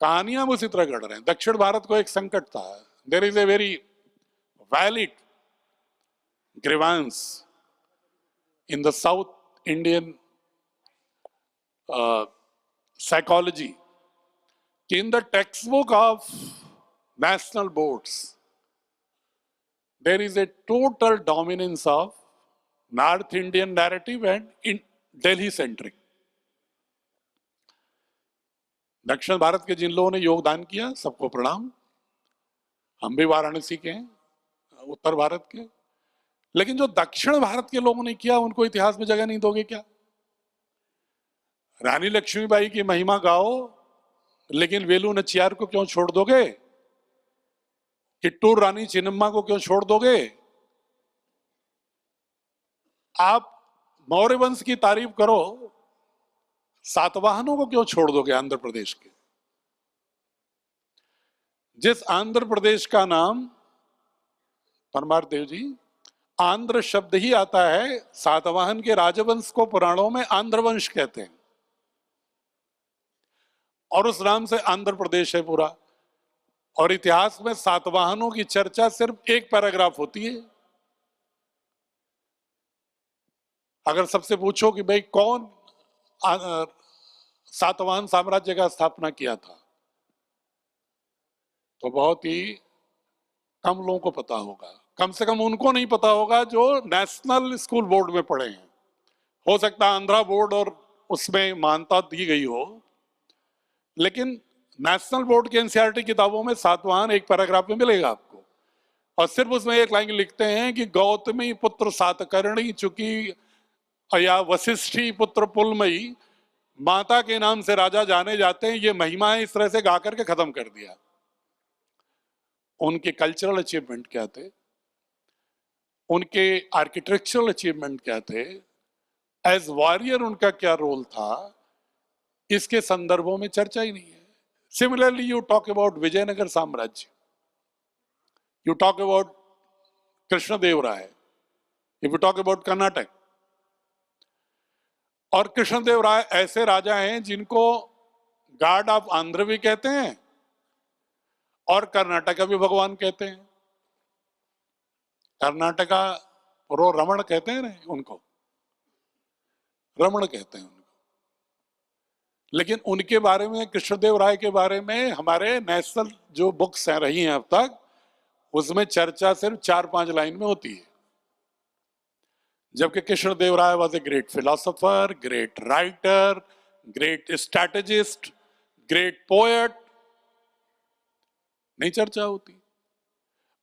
कहानियां हम उसी तरह गढ़ रहे हैं। दक्षिण भारत को एक संकट था। There is a very valid grievance in the south Indian psychology. In the textbook of national boards, there is a total dominance of North Indian narrative and in Delhi centric. दक्षिण भारत के जिन लोगों ने योगदान किया सबको प्रणाम। हम भी वाराणसी के हैं, उत्तर भारत के। लेकिन जो दक्षिण भारत के लोगों ने किया उनको इतिहास में जगह नहीं दोगे क्या? रानी लक्ष्मीबाई की महिमा गाओ, लेकिन वेलू नचियार को क्यों छोड़ दोगे? किट्टूर रानी चिन्नम्मा को क्यों छोड़ दोगे? आप मौर्य वंश की तारीफ करो, सातवाहनों को क्यों छोड़ दोगे आंध्र प्रदेश के? जिस आंध्र प्रदेश का नाम, परमार देव जी, आंध्र शब्द ही आता है, सातवाहन के राजवंश को पुराणों में आंध्र वंश कहते हैं और उस नाम से आंध्र प्रदेश है पूरा। और इतिहास में सातवाहनों की चर्चा सिर्फ एक पैराग्राफ होती है। अगर सबसे पूछो कि भाई कौन सातवाहन साम्राज्य का स्थापना किया था, तो बहुत ही कम लोगों को पता होगा। कम से कम उनको नहीं पता होगा जो नेशनल स्कूल बोर्ड में पढ़े हैं। हो सकता है आंध्रा बोर्ड और उसमें मान्यता दी गई हो, लेकिन नेशनल बोर्ड के एनसीईआरटी किताबों में सातवाहन एक पैराग्राफ में मिलेगा आपको। और सिर्फ उसमें एक लाइन लिखते हैं कि गौतमी पुत्र सातकर्णी चुकी या वशिष्ठी पुत्र पुलमयी, माता के नाम से राजा जाने जाते हैं। ये महिमा है, इस तरह से गा करके खत्म कर दिया। उनके कल्चरल अचीवमेंट क्या थे, उनके आर्किटेक्चरल अचीवमेंट क्या थे, एज वॉरियर उनका क्या रोल था, इसके संदर्भों में चर्चा ही नहीं है। Similarly you talk about Vijayanagara साम्राज्य, you talk about Krishnadevaraya, if you talk about Karnataka. और कृष्णदेवराय ऐसे राजा हैं जिनको गॉड ऑफ आंध्र भी कहते हैं और कर्नाटका भी भगवान कहते हैं। कर्नाटका रो रमण कहते हैं ना, उनको रमण कहते हैं उनको। लेकिन उनके बारे में, कृष्णदेव राय के बारे में हमारे नेशनल जो बुक्स हैं रही हैं अब तक, उसमें चर्चा सिर्फ 4-5 लाइन में होती है। जबकि Krishnadeva Raya was a great philosopher, great writer, great strategist, great poet, नहीं चर्चा होती।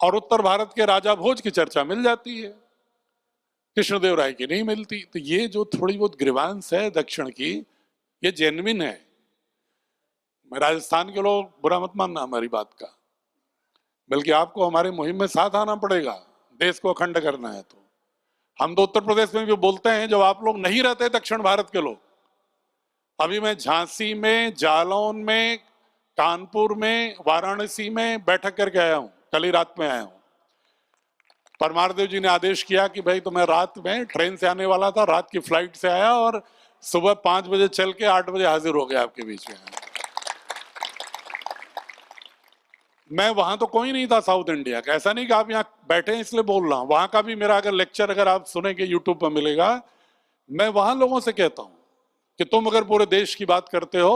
और उत्तर भारत के राजा भोज की चर्चा मिल जाती है, कृष्णदेव राय की नहीं मिलती। तो ये जो थोड़ी बहुत ग्रीवांस है दक्षिण की, ये जेन्युइन है। मैं राजस्थान के लोग बुरा मत मानना हमारी बात का, बल्कि आपको हमारी मुहिम में साथ आना पड़ेगा। देश को अखंड करना है तो हम तो उत्तर प्रदेश में भी बोलते हैं जब आप लोग नहीं रहते दक्षिण भारत के लोग। अभी मैं झांसी में, जालौन में, कानपुर में, वाराणसी में बैठक करके आया हूं, कल ही रात में आया हूं। परमार देव जी ने आदेश किया कि भाई तो मैं रात में ट्रेन से आने वाला था, रात की फ्लाइट से आया और सुबह 5 बजे चल के 8 बजे हाजिर हो गया आपके बीच में। मैं वहां तो कोई नहीं था साउथ इंडिया का, ऐसा नहीं कि आप यहाँ बैठे हैं इसलिए बोल रहा हूं। वहां का भी मेरा अगर लेक्चर अगर आप सुनेंगे यूट्यूब पर मिलेगा। मैं वहां लोगों से कहता हूं कि तुम अगर पूरे देश की बात करते हो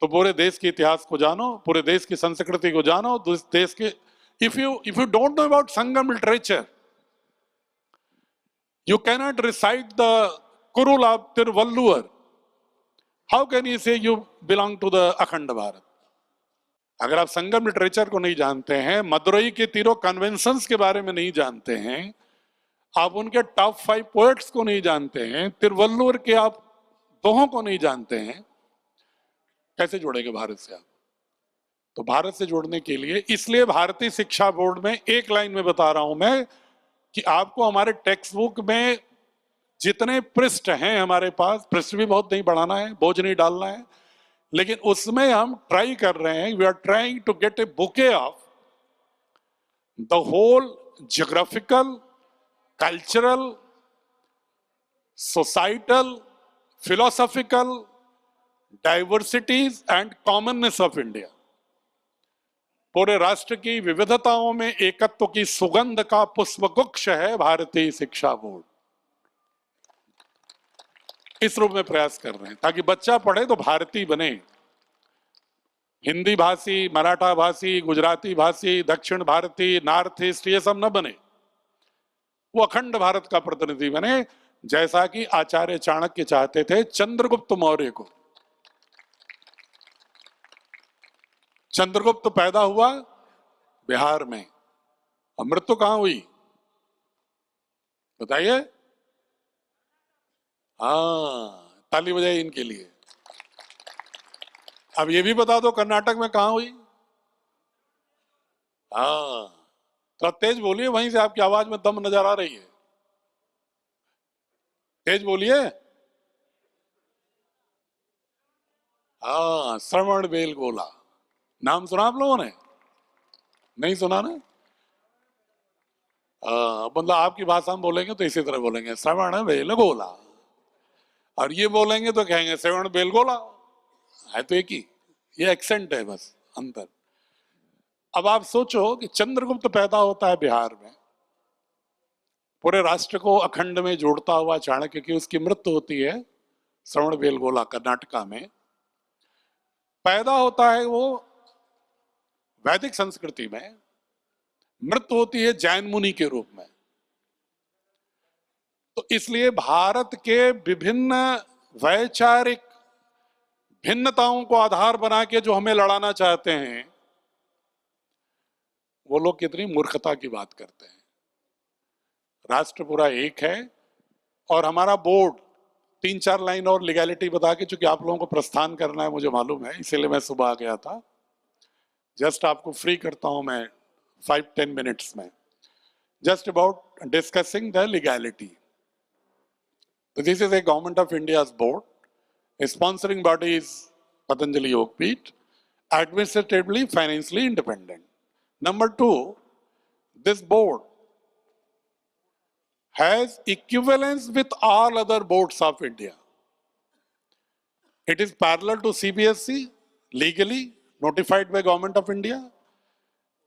तो पूरे देश के इतिहास को जानो, पूरे देश की संस्कृति को जानो, देश के if you don't know about Sangam literature, you cannot recite the Kurul of Tiruvallur. How can you say you belong to the Akhand Bharat? अगर आप संगम लिटरेचर को नहीं जानते हैं, मदुरई के तीनों कन्वेंशंस के बारे में नहीं जानते हैं, आप उनके टॉप 5 पोएट्स को नहीं जानते हैं, तिरुवल्लुवर के आप दोहों को नहीं जानते हैं, कैसे जोड़ेंगे भारत से आप? तो भारत से जोड़ने के लिए, इसलिए भारतीय शिक्षा बोर्ड में एक लाइन में बता रहा हूं मैं कि आपको हमारे टेक्स्ट बुक में जितने पृष्ठ हैं, हमारे पास पृष्ठ भी बहुत नहीं बढ़ाना है, बोझ नहीं डालना है, लेकिन उसमें हम ट्राई कर रहे हैं, we are trying to get a bouquet of the whole geographical, cultural, societal, philosophical diversities and commonness of India. पूरे राष्ट्र की विविधताओं में एकत्व की सुगंध का पुष्पगुच्छ है भारतीय शिक्षा बोर्ड। इस रूप में प्रयास कर रहे हैं ताकि बच्चा पढ़े तो भारतीय बने, हिंदी भाषी, मराठा भाषी, गुजराती भाषी, दक्षिण भारतीय, नॉर्थ ईस्ट, ये सब न बने, वो अखंड भारत का प्रतिनिधि बने, जैसा कि आचार्य चाणक्य चाहते थे चंद्रगुप्त मौर्य को। चंद्रगुप्त पैदा हुआ बिहार में, और मृत्यु कहां हुई बताइए? हाँ, ताली बजाई इनके लिए। अब ये भी बता दो कर्नाटक में कहां हुई? हाँ, तो तेज बोलिए, वहीं से आपकी आवाज में दम नजर आ रही है, तेज बोलिए। हाँ, श्रवण बेलगोला, नाम सुना आप लोगों ने? नहीं सुना ना? मतलब आपकी भाषा में बोलेंगे तो इसी तरह बोलेंगे, श्रवण बेलगोला, और ये बोलेंगे तो कहेंगे श्रवण बेलगोला, है तो एक ही, ये एक्सेंट है बस अंतर। अब आप सोचो कि चंद्रगुप्त पैदा होता है बिहार में, पूरे राष्ट्र को अखंड में जोड़ता हुआ चाणक्य की, उसकी मृत्यु होती है श्रवण बेलगोला कर्नाटका में। पैदा होता है वो वैदिक संस्कृति में, मृत्यु होती है जैन मुनि के रूप में। तो इसलिए भारत के विभिन्न वैचारिक भिन्नताओं को आधार बना के जो हमें लड़ाना चाहते हैं, वो लोग कितनी मूर्खता की बात करते हैं। राष्ट्र पूरा एक है, और हमारा बोर्ड 3-4 लाइन और लीगैलिटी बता के, चूंकि आप लोगों को प्रस्थान करना है मुझे मालूम है, इसीलिए मैं सुबह आ गया था, जस्ट आपको फ्री करता हूं मैं 5-10 मिनट्स में, just about discussing the legality. तो this is a government of India's board, sponsoring body is Patanjali Yogpeeth, administratively, financially independent. Number 2, this board has equivalence with all other boards of India. It is parallel to CBSE, legally notified by Government of India,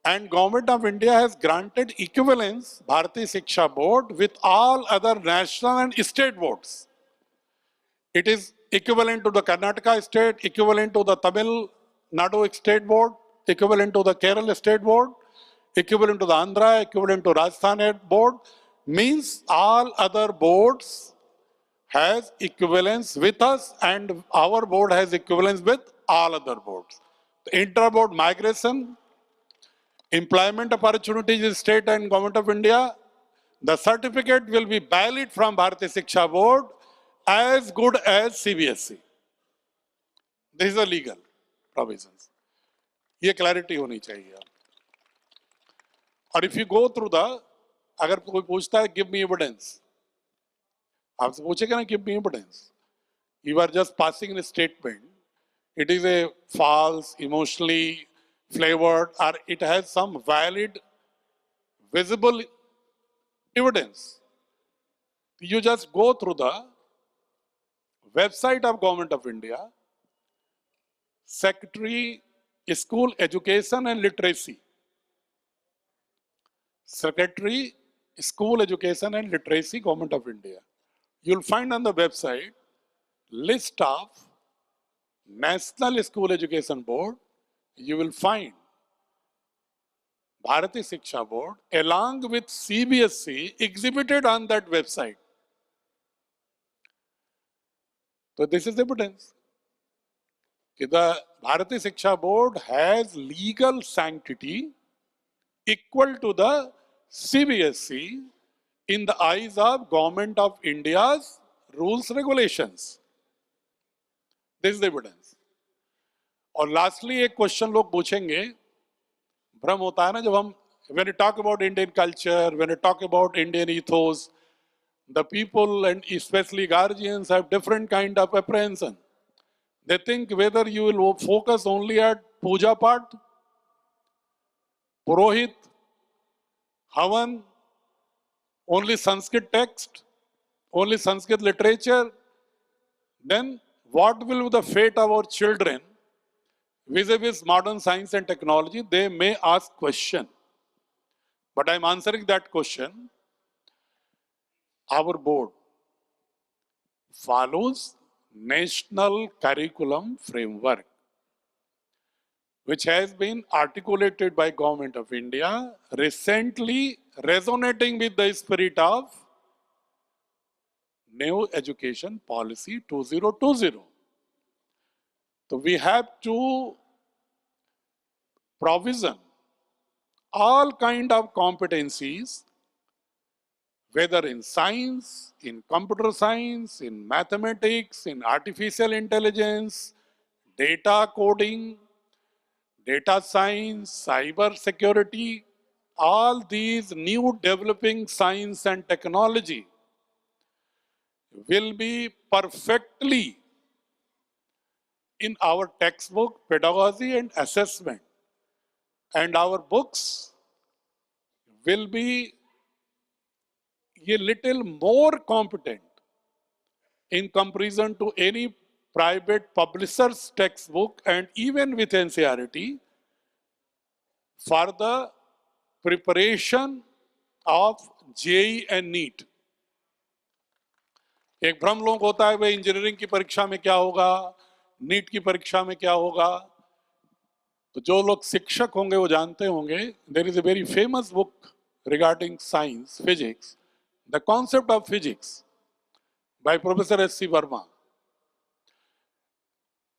and Government of India has granted equivalence, Bharatiya Shiksha Board, with all other national and state boards. It is equivalent to the Karnataka state, equivalent to the Tamil Nadu state board, equivalent to the Kerala state board, equivalent to the Andhra, equivalent to Rajasthan board, means all other boards has equivalence with us, and our board has equivalence with all other boards. The inter-board migration, employment opportunities in state and Government of India, the certificate will be valid from Bharatiya Shiksha Board as good as CBSE. This is a legal provisions. ये clarity होनी चाहिए। और if you go through the, अगर कोई पूछता है give me evidence, आपसे पूछेगा ना give me evidence, you are just passing a statement, it is a false, emotionally flavored, or it has some valid visible evidence. You just go through the website of Government of India, Secretary School Education and Literacy, Secretary School Education and Literacy, Government of India. You'll find on the website list of National School Education Board. You will find Bharatiya Shiksha Board along with CBSE exhibited on that website. So this is evidence that the Bharatiya Shiksha Board has legal sanctity equal to the CBSE in the eyes of Government of India's rules regulations. This is the evidence. और lastly एक question लोग पूछेंगे, भ्रम होता है ना जब हम, when you talk about Indian culture, when you talk about Indian ethos, the people and especially guardians have different kind of apprehension. They think whether you will focus only at puja part, purohit, havan, only Sanskrit text, only Sanskrit literature, then what will be the fate of our children vis-a-vis modern science and technology, they may ask question. But I'm answering that question. Our board follows national curriculum framework, which has been articulated by Government of India, recently resonating with the spirit of New Education Policy 2020. So we have to provision all kind of competencies, whether in science, in computer science, in mathematics, in artificial intelligence, data coding, data science, cyber security, all these new developing science and technology will be perfectly in our textbook, pedagogy and assessment. And our books will be a little more competent in comparison to any private publisher's textbook and even with NCERT for the preparation of JEE and NEET. एक भ्रम लोगों को होता है भाई engineering की परीक्षा में क्या होगा, नीट की परीक्षा में क्या होगा। तो जो लोग शिक्षक होंगे वो जानते होंगे, there is a very famous book regarding science, physics, the concept of physics by Professor S.C. Verma.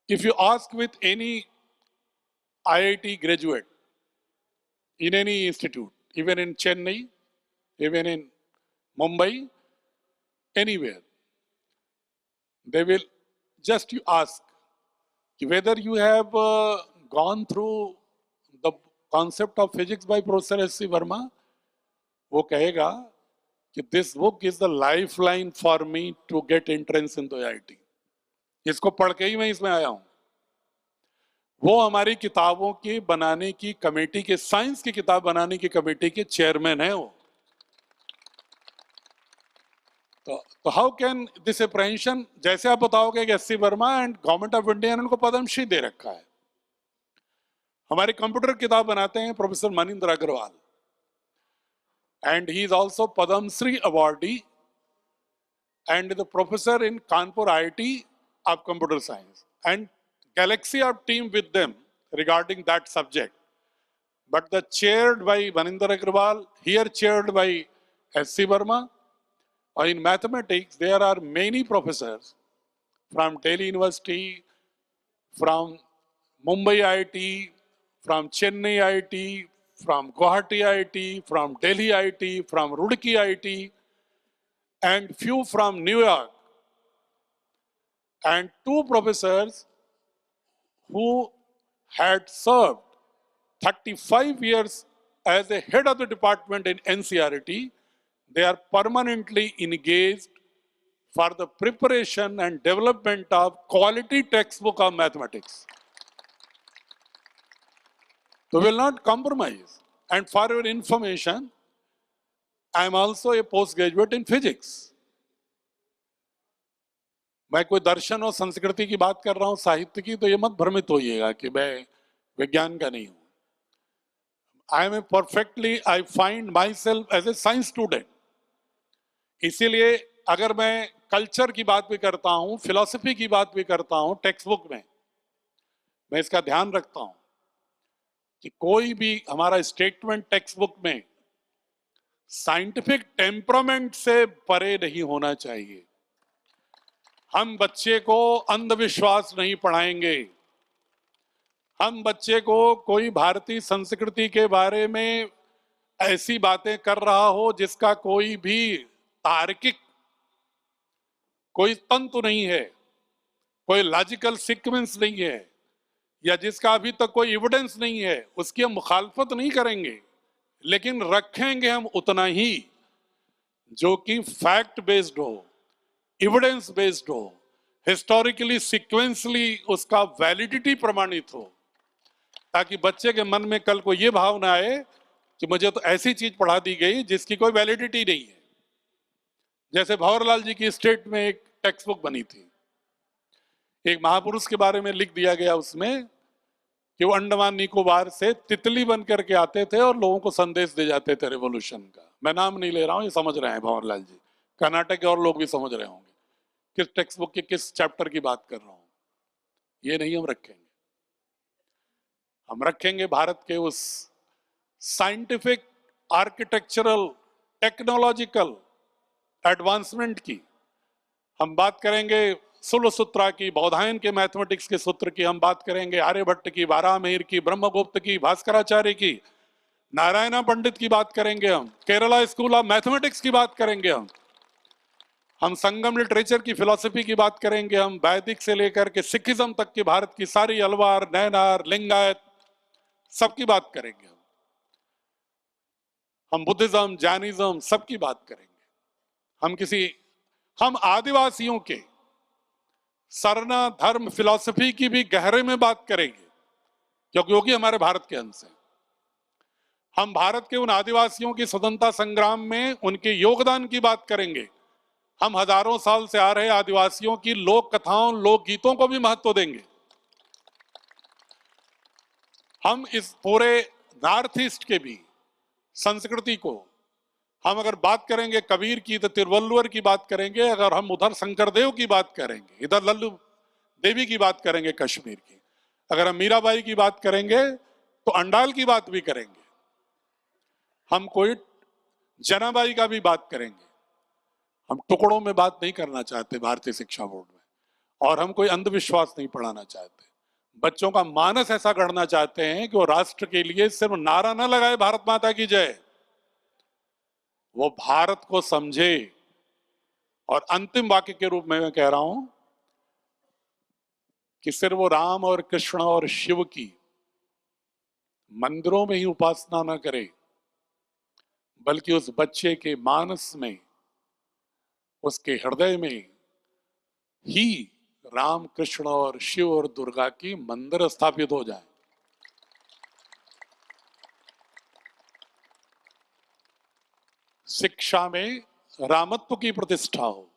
If you ask with any IIT graduate in any institute, even in Chennai, even in Mumbai, anywhere, they will just you ask whether you have gone through the concept of physics by Professor S.C. Verma. वो कहेगा कि this book is the lifeline for me to get entrance into IIT. इसको पढ़ के ही मैं इसमें आया हूं. वो हमारी किताबों की बनाने की कमेटी के, साइंस की किताब बनाने की कमेटी के चेयरमैन है वो. तो हाउ कैन दिस अप्रहेंशन, जैसे आप बताओगे कि SC. Verma and government of India ने उनको पद्मश्री दे रखा है. हमारी कंप्यूटर किताब बनाते हैं professor Maninder Agarwal, and he is also Padma Shri awardee and the professor in Kanpur IIT of computer science, and galaxy of team with them regarding that subject. But the chaired by Maninder Agrawal, here chaired by S.C. Verma. In mathematics, there are many professors from Delhi University, from Mumbai IIT, from Chennai IIT, from Guwahati IIT, from Delhi IIT, from Roorkee IIT, and few from New York, and 2 professors who had served 35 years as a head of the department in NCERT. They are permanently engaged for the preparation and development of quality textbook of mathematics. So we will not compromise. And for your information, I am also a postgraduate in physics. मैं कोई दर्शन और संस्कृति की बात कर रहा हूँ, साहित्य की, तो ये मत भ्रमित होइएगा कि मैं विज्ञान का नहीं हूँ. I am a perfectly, I find myself as a science student. इसीलिए अगर मैं कल्चर की बात भी करता हूँ, फिलॉसफी की बात भी करता हूँ टेक्स्ट बुक में, मैं इसका ध्यान रखता हूँ कि कोई भी हमारा स्टेटमेंट टेक्स्ट बुक में साइंटिफिक टेम्परामेंट से परे नहीं होना चाहिए. हम बच्चे को अंधविश्वास नहीं पढ़ाएंगे. हम बच्चे को कोई भारतीय संस्कृति के बारे में ऐसी बातें कर रहा हो जिसका कोई भी तार्किक कोई तंतु नहीं है, कोई लॉजिकल सीक्वेंस नहीं है, या जिसका अभी तक कोई एविडेंस नहीं है, उसकी हम मुखालफत नहीं करेंगे, लेकिन रखेंगे हम उतना ही जो कि फैक्ट बेस्ड हो, एविडेंस बेस्ड हो, हिस्टोरिकली सीक्वेंसली उसका वैलिडिटी प्रमाणित हो, ताकि बच्चे के मन में कल को ये भावना आए कि मुझे तो ऐसी चीज पढ़ा दी गई जिसकी कोई वैलिडिटी नहीं है. जैसे भंवरलाल जी की स्टेट में एक टेक्स्ट बुक बनी थी, एक महापुरुष के बारे में लिख दिया गया उसमें कि वो अंडमान निकोबार से तितली बन करके आते थे और लोगों को संदेश दे जाते थे रेवोल्यूशन का। मैं नाम नहीं ले रहा हूँ, ये समझ रहे हैं भंवरलाल जी, कर्नाटक के और लोग भी समझ रहे होंगे किस टेक्स्ट बुक के किस चैप्टर की बात कर रहा हूँ। ये नहीं हम रखेंगे, हम रखेंगे भारत के उस साइंटिफिक, आर्किटेक्चरल, टेक्नोलॉजिकल एडवांसमेंट की। हम बात करेंगे सुल सूत्रा की, बौधायन के मैथमेटिक्स के सूत्र की, हम बात करेंगे आर्यभट्ट की, वारामिहिर की, ब्रह्मगुप्त की, भास्कराचार्य की, नारायणा पंडित की बात करेंगे, हम केरला स्कूल ऑफ मैथमेटिक्स की बात करेंगे, हम संगम लिटरेचर की फिलॉसफी की बात करेंगे, हम वैदिक से लेकर के सिखिज्म तक की भारत की सारी अलवार, नैनार, लिंगायत सबकी बात करेंगे, हम बुद्धिज्म, जैनिज्म सबकी बात करेंगे, हम आदिवासियों के सरना धर्म फिलॉसफी की भी गहरे में बात करेंगे, क्योंकि वो हमारे भारत के अंश हैं। हम भारत के उन आदिवासियों की स्वतंत्रता संग्राम में उनके योगदान की बात करेंगे। हम हजारों साल से आ रहे आदिवासियों की लोक कथाओं, लोक गीतों को भी महत्व देंगे। हम इस पूरे नॉर्थ ईस्ट के भी संस्कृति को, हम अगर बात करेंगे कबीर की तो तिरुवल्लुवर की बात करेंगे, अगर हम उधर शंकरदेव की बात करेंगे, इधर लल्लू देवी की बात करेंगे कश्मीर की, अगर हम मीराबाई की बात करेंगे तो अंडाल की बात भी करेंगे, हम कोई जनाबाई का भी बात करेंगे। हम टुकड़ों में बात नहीं करना चाहते भारतीय शिक्षा बोर्ड में, और हम कोई अंधविश्वास नहीं पढ़ाना चाहते। बच्चों का मानस ऐसा गढ़ना चाहते हैं कि वो राष्ट्र के लिए सिर्फ नारा न लगाए भारत माता की जय, वो भारत को समझे। और अंतिम वाक्य के रूप में मैं कह रहा हूं कि सिर्फ वो राम और कृष्ण और शिव की मंदिरों में ही उपासना न करे, बल्कि उस बच्चे के मानस में, उसके हृदय में ही राम, कृष्ण और शिव और दुर्गा की मंदिर स्थापित हो जाए। शिक्षा में रामत्व की प्रतिष्ठा हो,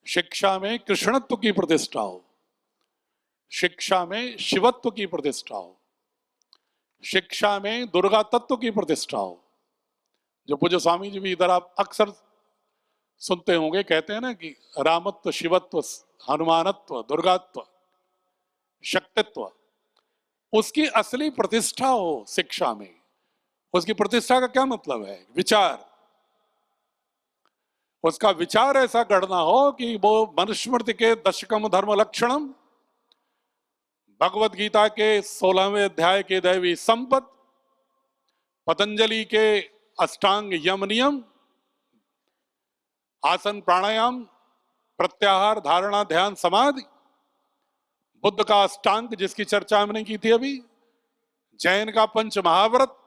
शिक्षा में कृष्णत्व की प्रतिष्ठा हो, शिक्षा में शिवत्व की प्रतिष्ठा हो, शिक्षा में दुर्गा तत्व की प्रतिष्ठा हो। जो पूज्य स्वामी जी भी इधर आप अक्सर सुनते होंगे, कहते हैं ना कि रामत्व, शिवत्व, हनुमानत्व, दुर्गात्व, शक्तित्व, उसकी असली प्रतिष्ठा हो शिक्षा में। उसकी प्रतिष्ठा का क्या मतलब है? विचार, उसका विचार ऐसा गढ़ना हो कि वो मनुस्मृति के दशकम धर्म लक्षणम, भगवत गीता के 16वें अध्याय के दैवी संपद, पतंजलि के अष्टांग यम नियम, आसन प्राणायाम, प्रत्याहार, धारणा, ध्यान, समाधि, बुद्ध का अष्टांग जिसकी चर्चा हमने की थी अभी, जैन का पंच महाव्रत,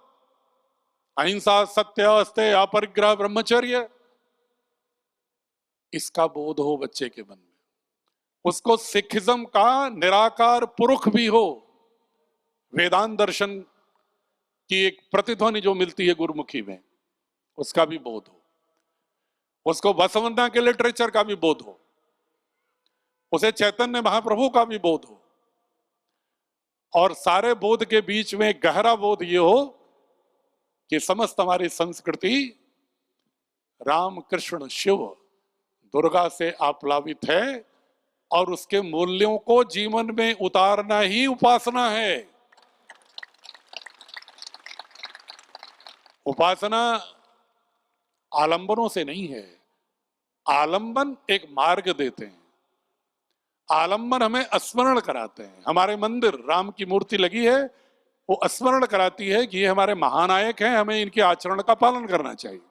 अहिंसा, सत्य, अस्तेय, अपरिग्रह, ब्रह्मचर्य, इसका बोध हो बच्चे के मन में। उसको सिखिज्म का निराकार पुरुष भी हो, वेदांत दर्शन की एक प्रतिध्वनि जो मिलती है गुरुमुखी में, उसका भी बोध हो। उसको बसवन्ना के लिटरेचर का भी बोध हो, उसे चैतन्य महाप्रभु का भी बोध हो, और सारे बोध के बीच में गहरा बोध ये हो कि समस्त हमारी संस्कृति राम, कृष्ण, शिव, दुर्गा से आप्लावित है, और उसके मूल्यों को जीवन में उतारना ही उपासना है। उपासना आलंबनों से नहीं है, आलंबन एक मार्ग देते हैं, आलंबन हमें स्मरण कराते हैं। हमारे मंदिर राम की मूर्ति लगी है, वो स्मरण कराती है कि ये हमारे महानायक हैं, हमें इनके आचरण का पालन करना चाहिए।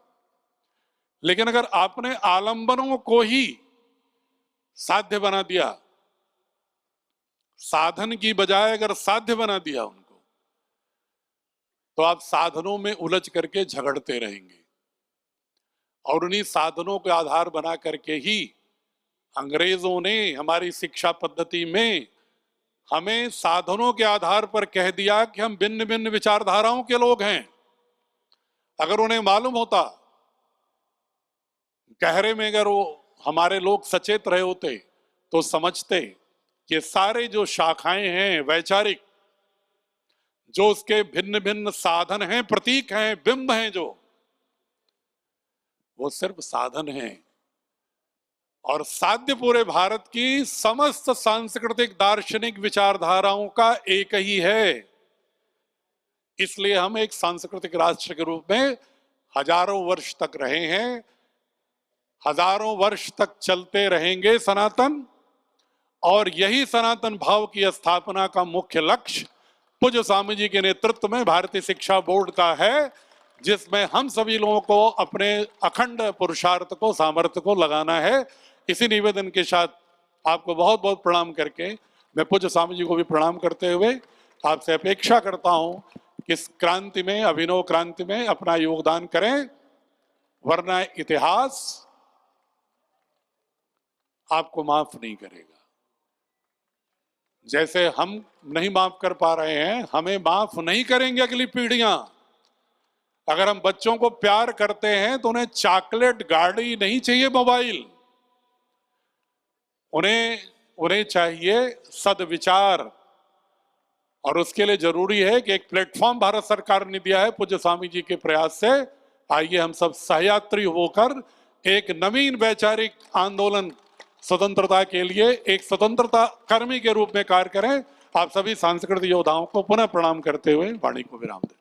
लेकिन अगर आपने आलंबनों को ही साध्य बना दिया, साधन की बजाय अगर साध्य बना दिया उनको, तो आप साधनों में उलझ करके झगड़ते रहेंगे, और उन्हीं साधनों के आधार बना करके ही अंग्रेजों ने हमारी शिक्षा पद्धति में हमें साधनों के आधार पर कह दिया कि हम भिन्न भिन्न विचारधाराओं के लोग हैं। अगर उन्हें मालूम होता, गहरे में अगर वो हमारे लोग सचेत रहे होते, तो समझते कि सारे जो शाखाएं हैं वैचारिक, जो उसके भिन्न भिन्न साधन हैं, प्रतीक हैं, बिंब हैं, जो वो सिर्फ साधन हैं और साध्य पूरे भारत की समस्त सांस्कृतिक दार्शनिक विचारधाराओं का एक ही है। इसलिए हम एक सांस्कृतिक राष्ट्र के रूप में हजारों वर्ष तक रहे हैं, हजारों वर्ष तक चलते रहेंगे सनातन। और यही सनातन भाव की स्थापना का मुख्य लक्ष्य पूज्य स्वामी जी के नेतृत्व में भारतीय शिक्षा बोर्ड का है, जिसमें हम सभी लोगों को अपने अखंड पुरुषार्थ को, सामर्थ्य को लगाना है। इसी निवेदन के साथ आपको बहुत बहुत प्रणाम करके मैं पूज्य स्वामी जी को भी प्रणाम करते हुए आपसे अपेक्षा करता हूं कि इस क्रांति में, अभिनव क्रांति में अपना योगदान करें, वरना इतिहास आपको माफ नहीं करेगा। जैसे हम नहीं माफ कर पा रहे हैं, हमें माफ नहीं करेंगे अगली पीढ़ियां। अगर हम बच्चों को प्यार करते हैं तो उन्हें चॉकलेट, गाड़ी नहीं चाहिए, मोबाइल। उन्हें चाहिए सदविचार। और उसके लिए जरूरी है कि एक प्लेटफॉर्म भारत सरकार ने दिया है पूज्य स्वामी जी के प्रयास से। आइए हम सब सहयात्री होकर एक नवीन वैचारिक आंदोलन स्वतंत्रता के लिए एक स्वतंत्रता कर्मी के रूप में कार्य करें। आप सभी सांस्कृतिक योद्धाओं को पुनः प्रणाम करते हुए वाणी को विराम दें।